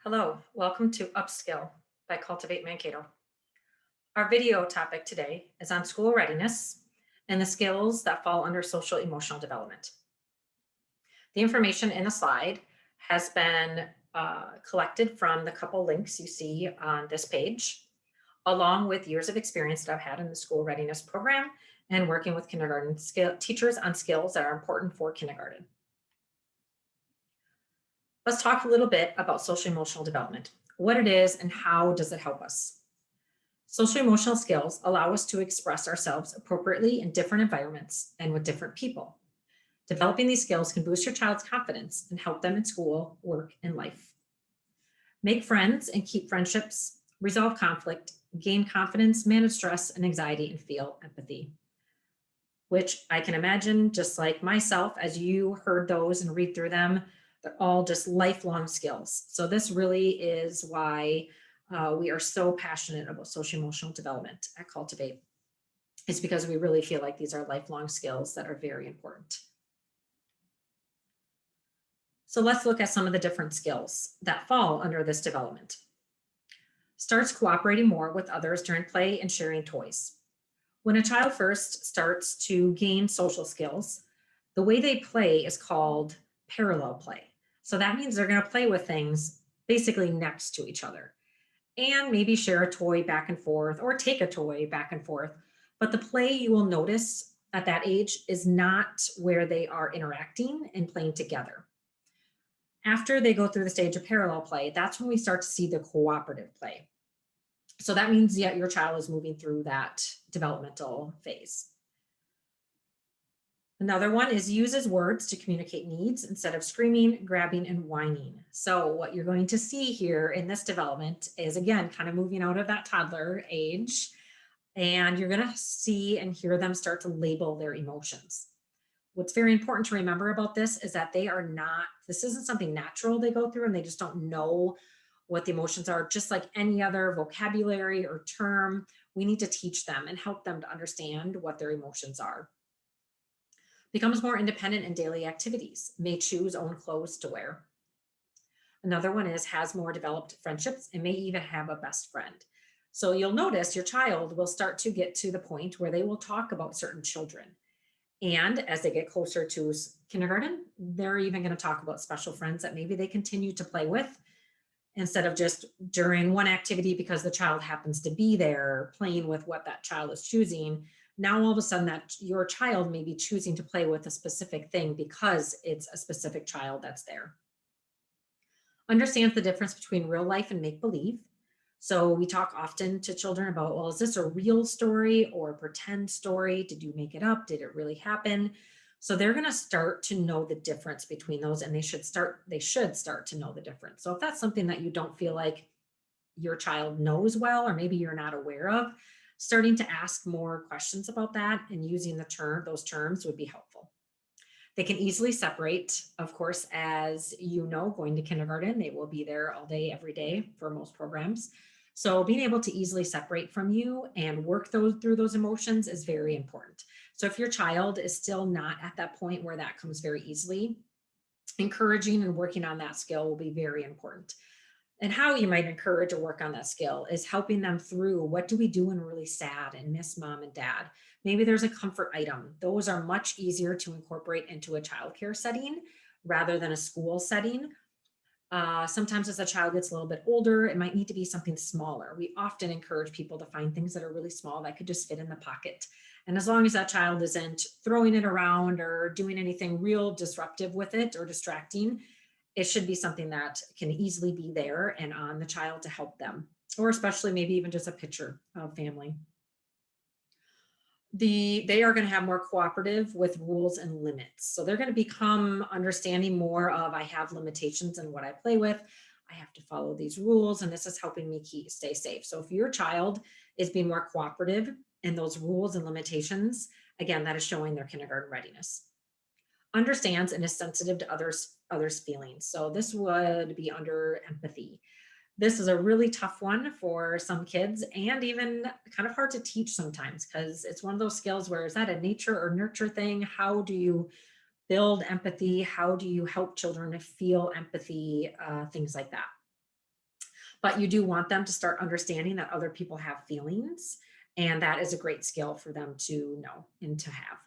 Hello, welcome to Upskill by Cultivate Mankato. Our video topic today is on school readiness and the skills that fall under social emotional development. The information in the slide has been collected from the couple links you see on this page, along with years of experience that I've had in the school readiness program and working with kindergarten teachers on skills that are important for kindergarten. Let's talk a little bit about social emotional development, what it is and how does it help us. Social emotional skills allow us to express ourselves appropriately in different environments and with different people. Developing these skills can boost your child's confidence and help them in school, work, and life. Make friends and keep friendships, resolve conflict, gain confidence, manage stress and anxiety, and feel empathy. Which I can imagine, just like myself, as you heard those and read through them, they're all just lifelong skills. So this really is why we are so passionate about social emotional development at Cultivate. It's because we really feel like these are lifelong skills that are very important. So let's look at some of the different skills that fall under this development. Starts cooperating more with others during play and sharing toys. When a child first starts to gain social skills, the way they play is called parallel play. So that means they're going to play with things basically next to each other and maybe share a toy back and forth or take a toy back and forth. But the play you will notice at that age is not where they are interacting and playing together. After they go through the stage of parallel play, that's when we start to see the cooperative play. So that means that your child is moving through that developmental phase. Another one is uses words to communicate needs instead of screaming, grabbing, and whining. So what you're going to see here in this development is, again, kind of moving out of that toddler age, and you're going to see and hear them start to label their emotions. What's very important to remember about this is that this isn't something natural they go through and they just don't know what the emotions are. Just like any other vocabulary or term, we need to teach them and help them to understand what their emotions are. Becomes more independent in daily activities, may choose own clothes to wear. Another one is has more developed friendships and may even have a best friend. So you'll notice your child will start to get to the point where they will talk about certain children. And as they get closer to kindergarten, they're even going to talk about special friends that maybe they continue to play with instead of just during one activity because the child happens to be there playing with what that child is choosing. Now all of a sudden that your child may be choosing to play with a specific thing because it's a specific child that's there. Understands the difference between real life and make-believe. So we talk often to children about, well, is this a real story or a pretend story? Did you make it up? Did it really happen? So they're going to start to know the difference between those, and they should start to know the difference. So if that's something that you don't feel like your child knows well, or maybe you're not aware of, starting to ask more questions about that and using those terms would be helpful. They can easily separate, of course, as you know, going to kindergarten, they will be there all day, every day for most programs. So being able to easily separate from you and work through those emotions is very important. So if your child is still not at that point where that comes very easily, encouraging and working on that skill will be very important. And how you might encourage or work on that skill is helping them through what do we do when we're really sad and miss mom and dad. Maybe there's a comfort item. Those are much easier to incorporate into a childcare setting rather than a school setting. Sometimes as a child gets a little bit older, it might need to be something smaller. We often encourage people to find things that are really small that could just fit in the pocket. And as long as that child isn't throwing it around or doing anything real disruptive with it or distracting, it should be something that can easily be there and on the child to help them, or especially maybe even just a picture of family. They are going to have more cooperative with rules and limits. So they're going to become understanding more of I have limitations in what I play with. I have to follow these rules, and this is helping me stay safe. So if your child is being more cooperative in those rules and limitations, again, that is showing their kindergarten readiness. Understands and is sensitive to others' feelings. So this would be under empathy. This is a really tough one for some kids and even kind of hard to teach sometimes because it's one of those skills where is that a nature or nurture thing? How do you build empathy? How do you help children to feel empathy? Things like that. but you do want them to start understanding that other people have feelings, and that is a great skill for them to know and to have.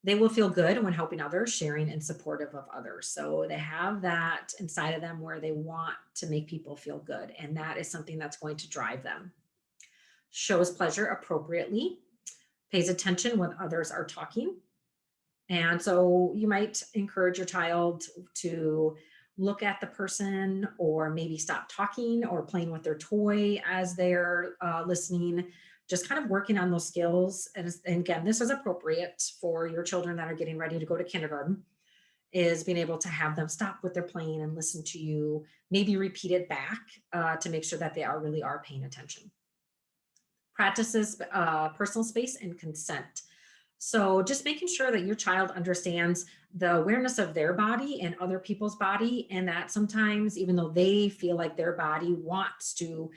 They will feel good when helping others, sharing and supportive of others. So they have that inside of them where they want to make people feel good, and that is something that's going to drive them. Shows pleasure appropriately, pays attention when others are talking. And so you might encourage your child to look at the person, or maybe stop talking or playing with their toy as they're listening, just kind of working on those skills. And again, this is appropriate for your children that are getting ready to go to kindergarten, is being able to have them stop what they're playing and listen to you, maybe repeat it back to make sure that they really are paying attention. Practices personal space and consent. So just making sure that your child understands the awareness of their body and other people's body, and that sometimes, even though they feel like their body wants to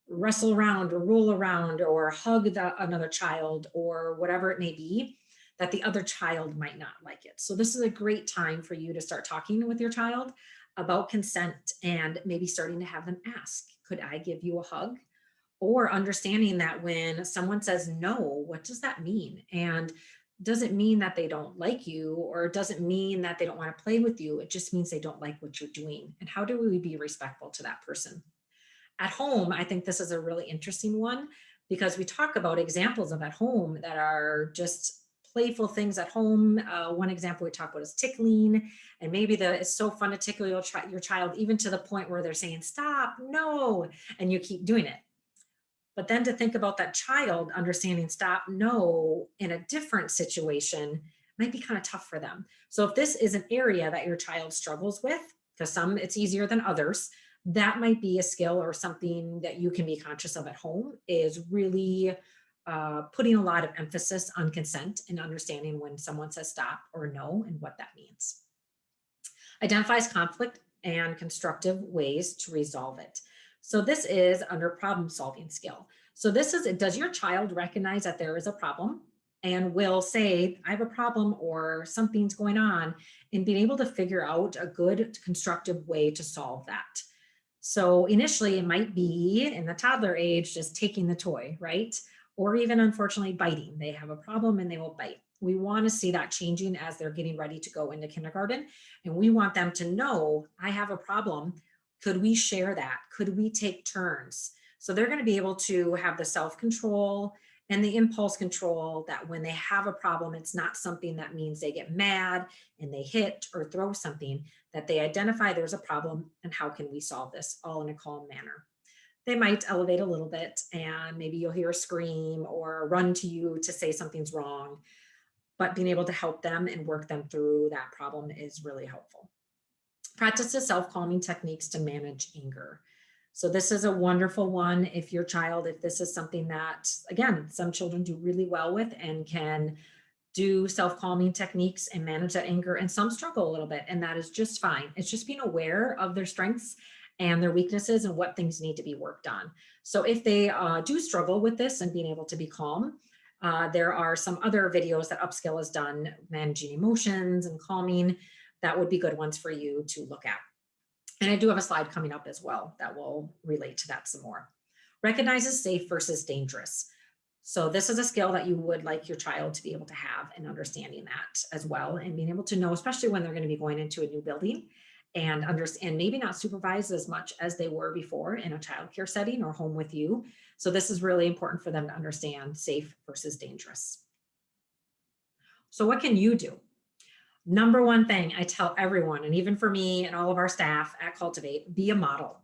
wrestle around or roll around or hug another child or whatever it may be, that the other child might not like it. So this is a great time for you to start talking with your child about consent, and maybe starting to have them ask, could I give you a hug? Or understanding that when someone says no, what does that mean? And does it mean that they don't like you, or does it mean that they don't want to play with you? It just means they don't like what you're doing. And how do we be respectful to that person? At home, I think this is a really interesting one, because we talk about examples of at home that are just playful things at home. One example we talk about is tickling, and maybe it's so fun to tickle your child, even to the point where they're saying, stop, no, and you keep doing it. But then to think about that child understanding stop, no, in a different situation might be kind of tough for them. So if this is an area that your child struggles with, because some it's easier than others, that might be a skill or something that you can be conscious of at home, is really putting a lot of emphasis on consent and understanding when someone says stop or no and what that means. Identifies conflict and constructive ways to resolve it. So this is under problem solving skill. So this is, does your child recognize that there is a problem and will say, I have a problem or something's going on, and being able to figure out a good constructive way to solve that. So initially it might be in the toddler age, just taking the toy, right? Or even unfortunately biting. They have a problem and they will bite. We want to see that changing as they're getting ready to go into kindergarten. And we want them to know, I have a problem. Could we share that? Could we take turns? So they're going to be able to have the self-control and the impulse control, that when they have a problem, it's not something that means they get mad and they hit or throw something, that they identify there's a problem and how can we solve this, all in a calm manner. They might elevate a little bit, and maybe you'll hear a scream or run to you to say something's wrong, but being able to help them and work them through that problem is really helpful. Practices self-calming techniques to manage anger. So this is a wonderful one if your child, if this is something that, again, some children do really well with and can do self-calming techniques and manage that anger, and some struggle a little bit, and that is just fine. It's just being aware of their strengths and their weaknesses and what things need to be worked on. So if they do struggle with this and being able to be calm, there are some other videos that Upskill has done, managing emotions and calming, that would be good ones for you to look at. And I do have a slide coming up as well that will relate to that some more. Recognizes safe versus dangerous. So this is a skill that you would like your child to be able to have, and understanding that as well, and being able to know, especially when they're going to be going into a new building, and understand, maybe not supervised as much as they were before in a childcare setting or home with you. So this is really important for them to understand safe versus dangerous. So what can you do? Number one thing I tell everyone, and even for me and all of our staff at Cultivate, be a model.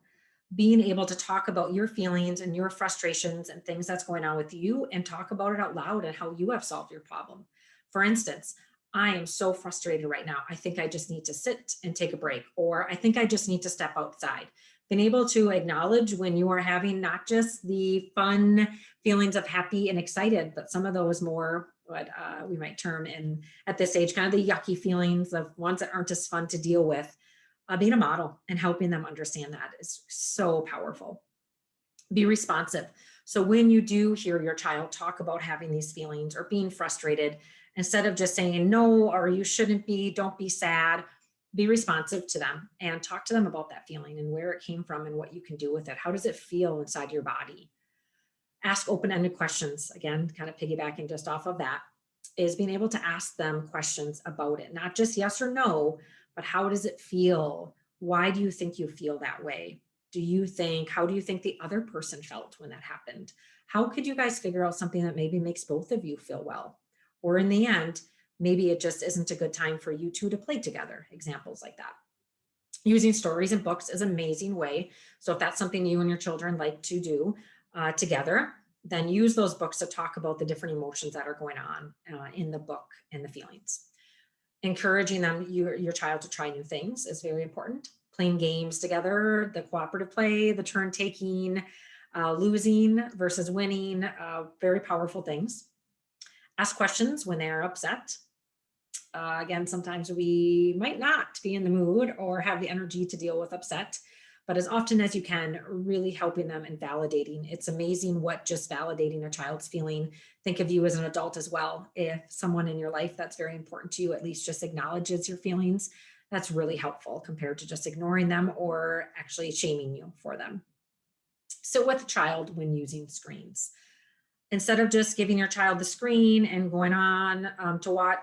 Being able to talk about your feelings and your frustrations and things that's going on with you, and talk about it out loud and how you have solved your problem. For instance, I am so frustrated right now. I think I just need to sit and take a break, or I think I just need to step outside. Being able to acknowledge when you are having not just the fun feelings of happy and excited, but some of those more, what we might term in at this age, kind of the yucky feelings of ones that aren't as fun to deal with. Being a model and helping them understand that is so powerful. Be responsive. So when you do hear your child talk about having these feelings or being frustrated, instead of just saying no, or you shouldn't be, don't be sad, Be responsive to them and talk to them about that feeling and where it came from and what you can do with it. How does it feel inside your body? Ask open-ended questions. Again, kind of piggybacking just off of that, is being able to ask them questions about it, not just yes or no, but how does it feel? Why do you think you feel that way? How do you think the other person felt when that happened? How could you guys figure out something that maybe makes both of you feel well? Or in the end, maybe it just isn't a good time for you two to play together. Examples like that. Using stories and books is an amazing way. So if that's something you and your children like to do together, then use those books to talk about the different emotions that are going on in the book and the feelings. Encouraging your child to try new things is very important. Playing games together, the cooperative play, the turn taking, losing versus winning, very powerful things. Ask questions when they're upset. Again, sometimes we might not be in the mood or have the energy to deal with upset, but as often as you can, really helping them and validating. It's amazing what just validating a child's feeling. Think of you as an adult as well. If someone in your life that's very important to you at least just acknowledges your feelings, that's really helpful compared to just ignoring them or actually shaming you for them. So with a child when using screens, instead of just giving your child the screen and going on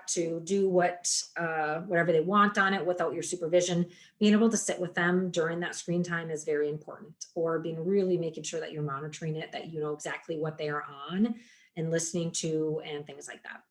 to do whatever they want on it without your supervision, being able to sit with them during that screen time is very important. Or being really making sure that you're monitoring it, that you know exactly what they are on and listening to and things like that.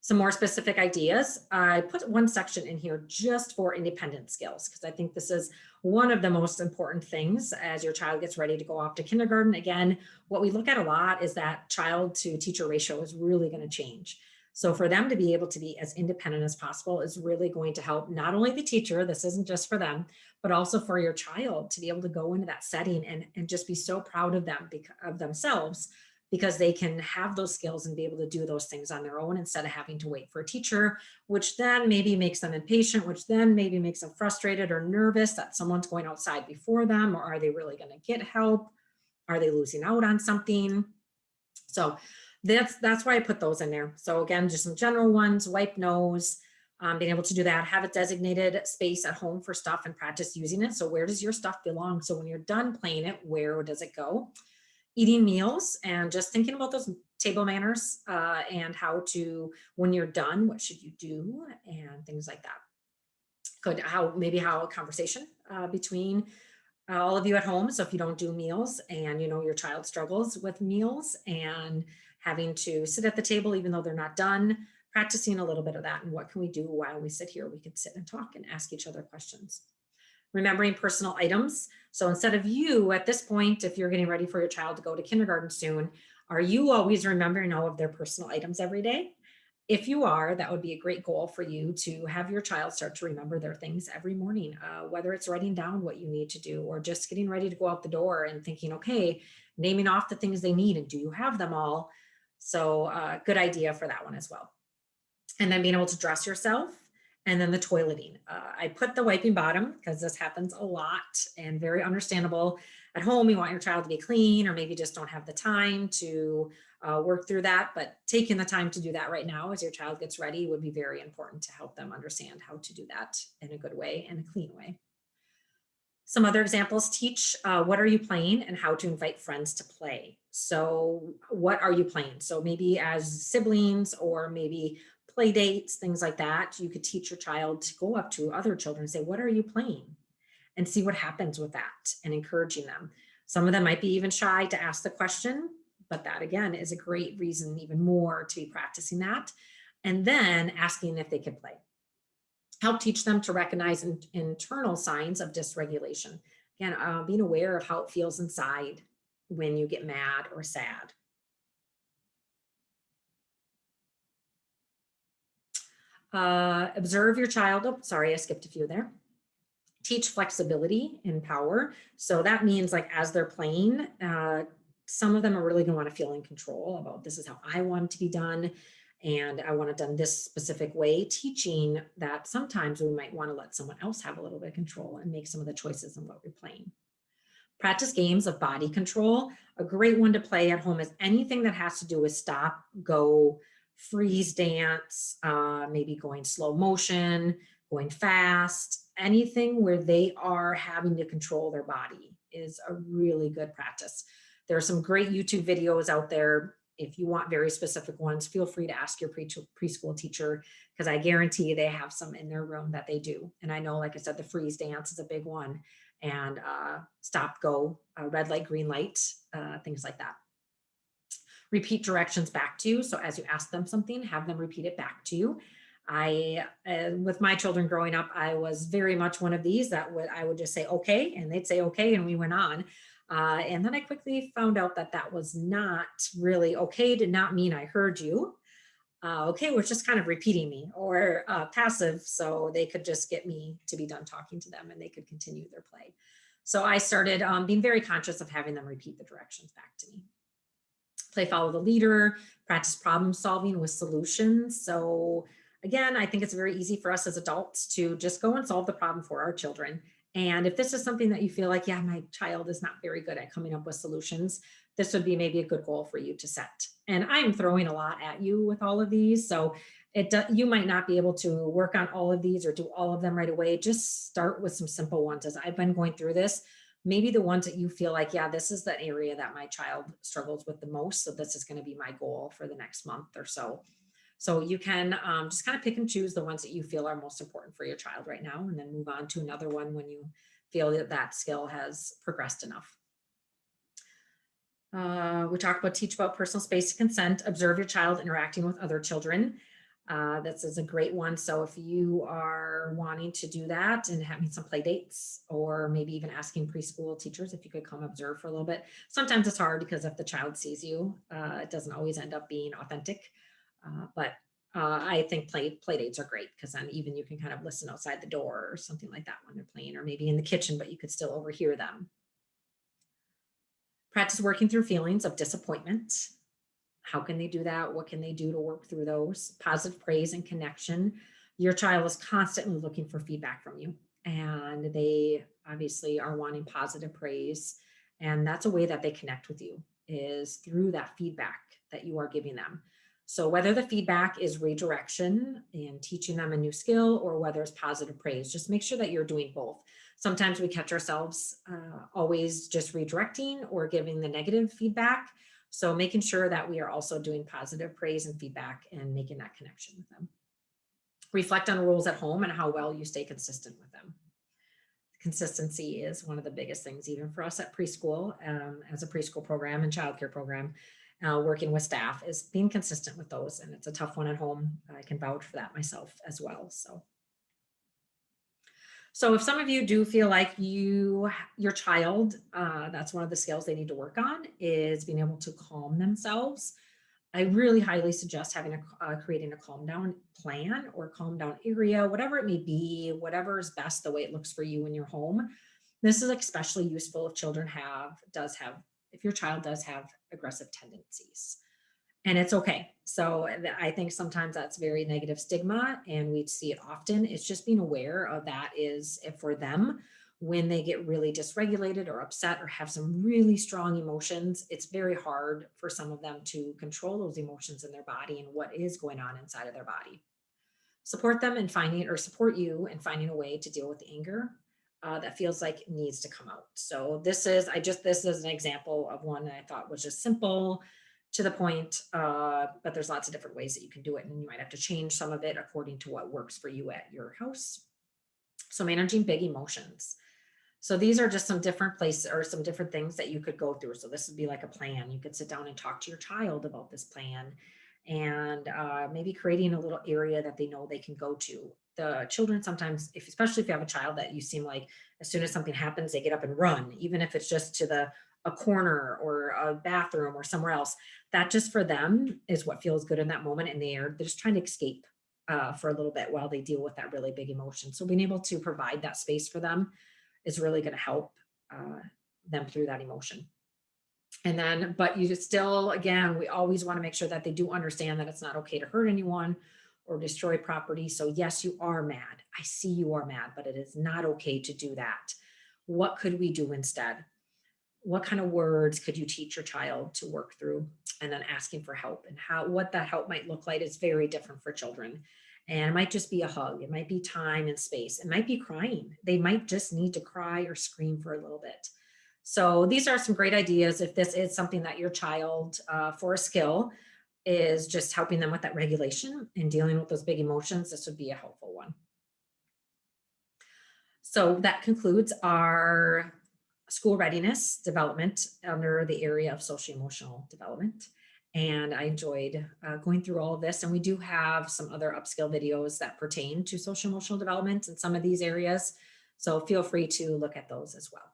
Some more specific ideas. I put one section in here just for independent skills because I think this is one of the most important things as your child gets ready to go off to kindergarten. Again, what we look at a lot is that child to teacher ratio is really going to change. So for them to be able to be as independent as possible is really going to help not only the teacher, this isn't just for them, but also for your child to be able to go into that setting and just be so proud of them, of themselves, because they can have those skills and be able to do those things on their own instead of having to wait for a teacher, which then maybe makes them impatient, which then maybe makes them frustrated or nervous that someone's going outside before them, or are they really going to get help? Are they losing out on something? So that's why I put those in there. So again, just some general ones: wipe nose, being able to do that, have a designated space at home for stuff and practice using it. So where does your stuff belong? So when you're done playing it, where does it go? Eating meals and just thinking about those table manners and how to, when you're done, what should you do and things like that. Maybe how a conversation between all of you at home. So if you don't do meals and you know your child struggles with meals and having to sit at the table even though they're not done, practicing a little bit of that. And what can we do while we sit here? We can sit and talk and ask each other questions. Remembering personal items. So instead of you at this point, if you're getting ready for your child to go to kindergarten soon, are you always remembering all of their personal items every day? If you are, that would be a great goal for you to have your child start to remember their things every morning, whether it's writing down what you need to do or just getting ready to go out the door and thinking, okay, naming off the things they need and do you have them all? So good idea for that one as well. And then being able to dress yourself. And then the toileting. I put the wiping bottom because this happens a lot and very understandable. At home, you want your child to be clean or maybe just don't have the time to work through that. But taking the time to do that right now as your child gets ready would be very important to help them understand how to do that in a good way and a clean way. Some other examples teach what are you playing and how to invite friends to play. So what are you playing? So maybe as siblings or maybe play dates, things like that, you could teach your child to go up to other children and say, what are you playing? And see what happens with that and encouraging them. Some of them might be even shy to ask the question, but that again is a great reason even more to be practicing that. And then asking if they could play. Help teach them to recognize internal signs of dysregulation. Again, being aware of how it feels inside when you get mad or sad. Observe your child. Oh, sorry, I skipped a few there. Teach flexibility and power. So that means like as they're playing, some of them are really going to want to feel in control about this is how I want it to be done. And I want it done this specific way, teaching that sometimes we might want to let someone else have a little bit of control and make some of the choices in what we're playing. Practice games of body control. A great one to play at home is anything that has to do with stop, go, freeze dance, maybe going slow motion, going fast, anything where they are having to control their body is a really good practice. There are some great YouTube videos out there. If you want very specific ones, feel free to ask your preschool teacher, because I guarantee they have some in their room that they do. And I know, like I said, the freeze dance is a big one, and stop, go, red light, green light, things like that. Repeat directions back to you. So as you ask them something, have them repeat it back to you. With my children growing up, I was very much one of these that I would just say, okay, and they'd say, okay, and we went on. And then I quickly found out that that was not really okay, did not mean I heard you. Okay was just kind of repeating me, or passive, so they could just get me to be done talking to them and they could continue their play. So I started being very conscious of having them repeat the directions back to me. Play follow the leader, practice problem solving with solutions. So again, I think it's very easy for us as adults to just go and solve the problem for our children. And if this is something that you feel like, yeah, my child is not very good at coming up with solutions, this would be maybe a good goal for you to set. And I'm throwing a lot at you with all of these. So you might not be able to work on all of these or do all of them right away. Just start with some simple ones. As I've been going through this, maybe the ones that you feel like, yeah, this is the area that my child struggles with the most. So this is going to be my goal for the next month or so. So you can just kind of pick and choose the ones that you feel are most important for your child right now, and then move on to another one when you feel that that skill has progressed enough. We talked about teach about personal space and consent, observe your child interacting with other children. This is a great one. So if you are wanting to do that and having some play dates, or maybe even asking preschool teachers if you could come observe for a little bit. Sometimes it's hard because if the child sees you, it doesn't always end up being authentic. But I think play dates are great, because then even you can kind of listen outside the door or something like that when they're playing, or maybe in the kitchen, but you could still overhear them. Practice working through feelings of disappointment. How can they do that? What can they do to work through those? Positive praise and connection. Your child is constantly looking for feedback from you, and they obviously are wanting positive praise. And that's a way that they connect with you, is through that feedback that you are giving them. So whether the feedback is redirection and teaching them a new skill, or whether it's positive praise, just make sure that you're doing both. Sometimes we catch ourselves always just redirecting or giving the negative feedback. So making sure that we are also doing positive praise and feedback and making that connection with them. Reflect on rules at home and how well you stay consistent with them. Consistency is one of the biggest things, even for us at preschool, as a preschool program and childcare program, working with staff, is being consistent with those. And it's a tough one at home. I can vouch for that myself as well. So if some of you do feel like your child, that's one of the skills they need to work on, is being able to calm themselves. I really highly suggest creating a calm down plan or calm down area, whatever it may be, whatever is best, the way it looks for you in your home. This is especially useful if if your child does have aggressive tendencies. And it's okay. So I think sometimes that's very negative stigma, and we see it often. It's just being aware of that is, if for them, when they get really dysregulated or upset or have some really strong emotions, it's very hard for some of them to control those emotions in their body and what is going on inside of their body. Support them in support you in finding a way to deal with the anger that feels like it needs to come out. So this is an example of one that I thought was just simple, to the point, but there's lots of different ways that you can do it, and you might have to change some of it according to what works for you at your house. So managing big emotions. So these are just some different places or some different things that you could go through. So this would be like a plan. You could sit down and talk to your child about this plan, and maybe creating a little area that they know they can go to. The children sometimes, especially if you have a child that you seem like as soon as something happens, they get up and run, even if it's just to a corner or a bathroom or somewhere else. That just for them is what feels good in that moment, and they're just trying to escape for a little bit while they deal with that really big emotion. So being able to provide that space for them is really going to help them through that emotion. And then, but you still, again, we always want to make sure that they do understand that it's not okay to hurt anyone or destroy property. So yes, you are mad. I see you are mad, but it is not okay to do that. What could we do instead? what kind of words could you teach your child to work through, and then asking for help, and what that help might look like is very different for children. And it might just be a hug, it might be time and space, it might be crying, they might just need to cry or scream for a little bit. So these are some great ideas if this is something that your child, for a skill, is just helping them with that regulation and dealing with those big emotions. This would be a helpful one. So that concludes our school readiness development under the area of social emotional development. And I enjoyed going through all of this. And we do have some other upskill videos that pertain to social emotional development in some of these areas. So feel free to look at those as well.